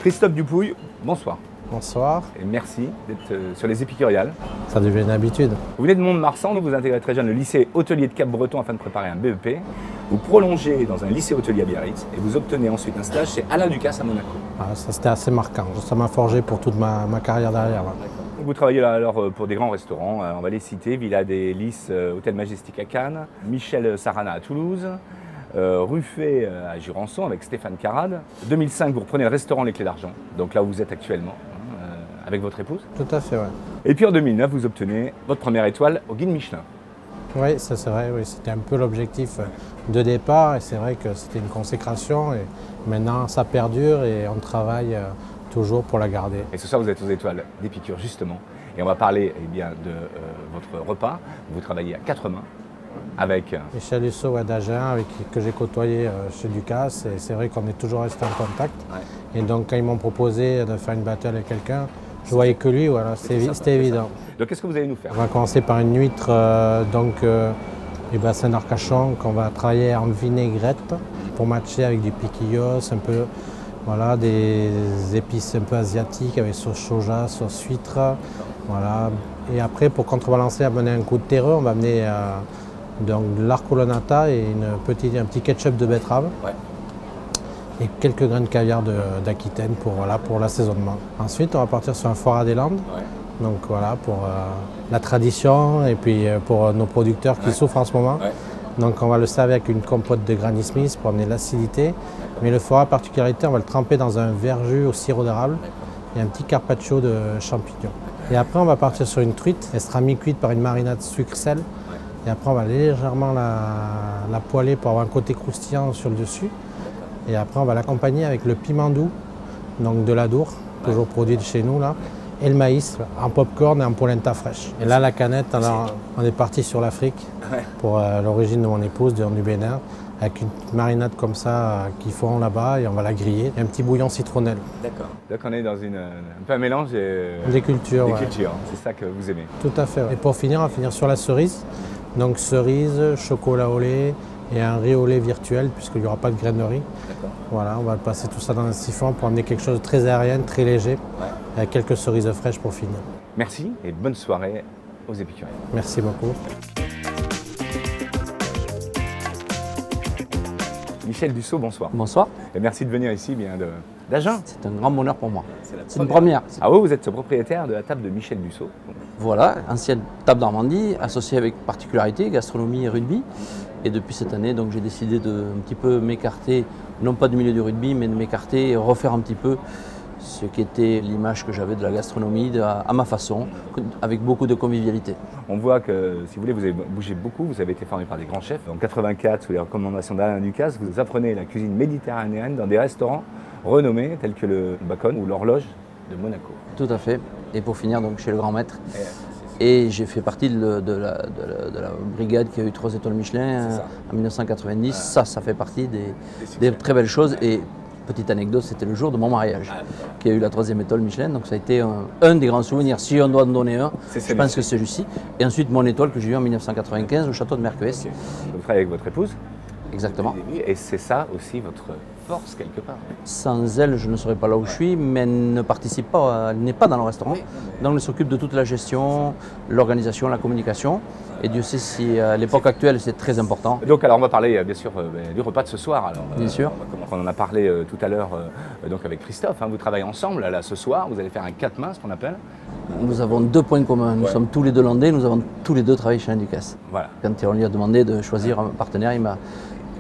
Christophe Dupouille, bonsoir. Bonsoir. Et merci d'être sur les Épicuriales. Ça devient une habitude. Vous venez de Mont-de-Marsan, vous intégrez très jeune le lycée hôtelier de Cap-Breton afin de préparer un BEP. Vous prolongez dans un lycée hôtelier à Biarritz et vous obtenez ensuite un stage chez Alain Ducasse à Monaco. Ah, ça c'était assez marquant. Ça m'a forgé pour toute ma carrière derrière. Là. Vous travaillez là alors pour des grands restaurants, on va les citer, Villa des Lys, Hôtel Majestic à Cannes, Michel Sarana à Toulouse, Ruffet à Jurançon avec Stéphane Carrade. 2005, vous reprenez le restaurant Les Clés d'Argent, donc là où vous êtes actuellement, avec votre épouse. Tout à fait, oui. Et puis en 2009, vous obtenez votre première étoile au Guide Michelin. Oui, ça c'est vrai, oui. C'était un peu l'objectif de départ et c'est vrai que c'était une consécration et maintenant ça perdure et on travaille toujours pour la garder. Et ce soir, vous êtes aux étoiles d'Épicure justement et on va parler bien, de votre repas. Vous travaillez à 4 mains avec Michel Husseau d'Agen, que j'ai côtoyé chez Ducasse et c'est vrai qu'on est toujours resté en contact. Ouais. Et donc quand ils m'ont proposé de faire une battle avec quelqu'un, je voyais que lui, voilà, c'était évident. Donc qu'est-ce que vous allez nous faire? On va commencer par une huître du bassin d'Arcachon qu'on va travailler en vinaigrette pour matcher avec du piquillos, un peu, voilà, des épices un peu asiatiques avec sauce soja, sauce huître. Voilà. Et après, pour contrebalancer, amener un coup de terreux, on va amener donc, de l'arcolonata et un petit ketchup de betterave. Ouais. Et quelques grains de caviar d'Aquitaine pour l'assaisonnement. Ensuite, on va partir sur un foie des Landes. Ouais. Donc voilà, pour la tradition et puis pour nos producteurs qui souffrent en ce moment. Ouais. Donc on va le servir avec une compote de Granny Smith pour amener l'acidité. Mais le foie, particularité, on va le tremper dans un verjus au sirop d'érable et un petit carpaccio de champignons. Et après, on va partir sur une truite. Elle sera mi-cuite par une marinade sucre-sel. Et après, on va légèrement la poêler pour avoir un côté croustillant sur le dessus. Et après, on va l'accompagner avec le piment doux, donc de l'Adour, toujours produit de chez nous, là, et le maïs en popcorn et en polenta fraîche. Et là, la canette, alors, on est parti sur l'Afrique pour l'origine de mon épouse, du Bénin, avec une marinade comme ça qu'ils font là-bas et on va la griller. Et un petit bouillon citronnelle. D'accord. Donc on est dans un peu un mélange des cultures. Des cultures, c'est ça que vous aimez. Tout à fait. Ouais. Et pour finir, on va finir sur la cerise. Donc cerise, chocolat au lait, et un riz au lait virtuel puisqu'il n'y aura pas de graines de riz. Voilà, on va passer tout ça dans un siphon pour amener quelque chose de très aérien, très léger, avec quelques cerises fraîches pour finir. Merci et bonne soirée aux Épicuriens. Merci beaucoup. Michel Dussault, bonsoir. Bonsoir. Et merci de venir ici d'Agen. C'est un grand bonheur pour moi. C'est une première. Ah oui, vous êtes propriétaire de la table de Michel Dussault. Voilà, ancienne table Normandie, associée avec particularité, gastronomie et rugby. Et depuis cette année, donc j'ai décidé de un petit peu m'écarter, non pas du milieu du rugby, mais de m'écarter et refaire un petit peu ce qui était l'image que j'avais de la gastronomie à ma façon, avec beaucoup de convivialité. On voit que, si vous voulez, vous avez bougé beaucoup, vous avez été formé par des grands chefs. En 84, sous les recommandations d'Alain Ducasse, vous apprenez la cuisine méditerranéenne dans des restaurants renommés tels que le Bacon ou l'Horloge de Monaco. Tout à fait. Et pour finir, donc chez le grand maître. Et j'ai fait partie de la brigade qui a eu 3 étoiles Michelin en 1990. Ça fait partie des très belles choses. Et petite anecdote, c'était le jour de mon mariage qui a eu la 3e étoile Michelin. Donc ça a été un des grands souvenirs. Si on doit en donner un, je pense que c'est celui-ci. Et ensuite, mon étoile que j'ai eue en 1995 au château de Merquez. Okay. Vous travaillez avec votre épouse? Exactement. Et c'est ça aussi votre force quelque part. Sans elle, je ne serais pas là où je suis, mais elle ne participe pas, elle n'est pas dans le restaurant. Donc elle s'occupe de toute la gestion, l'organisation, la communication. Et Dieu sait si à l'époque actuelle c'est très important. Donc alors on va parler bien sûr du repas de ce soir. Alors, bien sûr. On en a parlé tout à l'heure donc avec Christophe. Vous travaillez ensemble là ce soir, vous allez faire un 4 mains, ce qu'on appelle. Nous avons 2 points communs. Nous sommes tous les 2 landais, nous avons tous les 2 travaillé chez Alain Ducasse. Voilà. Quand on lui a demandé de choisir un partenaire, il m'a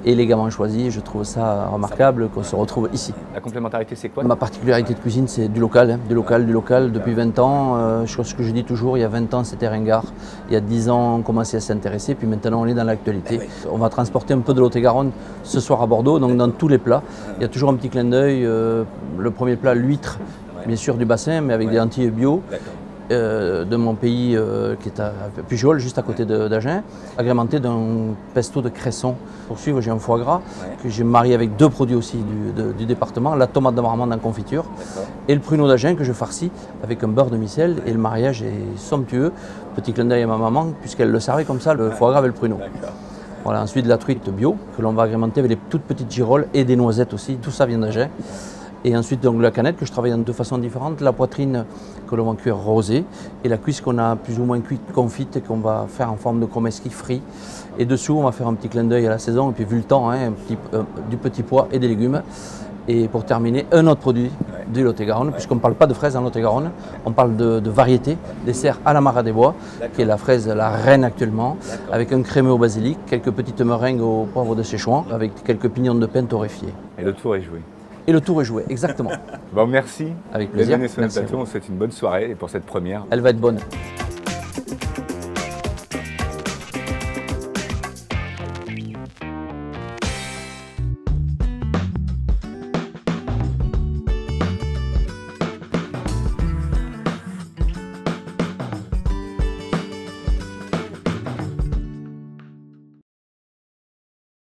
élégamment choisi. Je trouve ça remarquable qu'on se retrouve ici. La complémentarité, c'est quoi? Ma particularité de cuisine, c'est du local, du local. Depuis 20 ans, ce que je dis toujours, il y a 20 ans, c'était ringard. Il y a 10 ans, on commençait à s'intéresser, puis maintenant, on est dans l'actualité. On va transporter un peu de Lot-et-Garonne ce soir à Bordeaux, donc dans tous les plats. Il y a toujours un petit clin d'œil. Le premier plat, l'huître, bien sûr du bassin, mais avec des lentilles bio. De mon pays qui est à Pujol, juste à côté d'Agen, agrémenté d'un pesto de cresson. Pour suivre, j'ai un foie gras que j'ai marié avec 2 produits aussi du département, la tomate de Marmande en confiture et le pruneau d'Agen que je farcis avec un beurre de micelle et le mariage est somptueux. Petit clin d'œil à ma maman puisqu'elle le servait comme ça, le foie gras avec le pruneau. Voilà, ensuite de la truite bio que l'on va agrémenter avec des toutes petites girolles et des noisettes aussi, tout ça vient d'Agen. Et ensuite donc la canette que je travaille de façon différente, la poitrine que l'on va cuire rosée et la cuisse qu'on a plus ou moins cuite confite et qu'on va faire en forme de chromeski frit. Et dessous on va faire un petit clin d'œil à la saison et puis vu le temps, hein, du petit pois et des légumes. Et pour terminer, un autre produit du Lot-et-Garonne, puisqu'on ne parle pas de fraises en Lot-et-Garonne, on parle de variété, dessert à la Mara des Bois, qui est la fraise la reine actuellement, avec un crémeux au basilic, quelques petites meringues au poivre de Séchouan, avec quelques pignons de pain torréfiés. Et le tour est joué. Et le tour est joué, exactement. Bon, merci. Avec plaisir. Bienvenue sur notre plateau, on vous souhaite une bonne soirée et pour cette première. Elle va être bonne.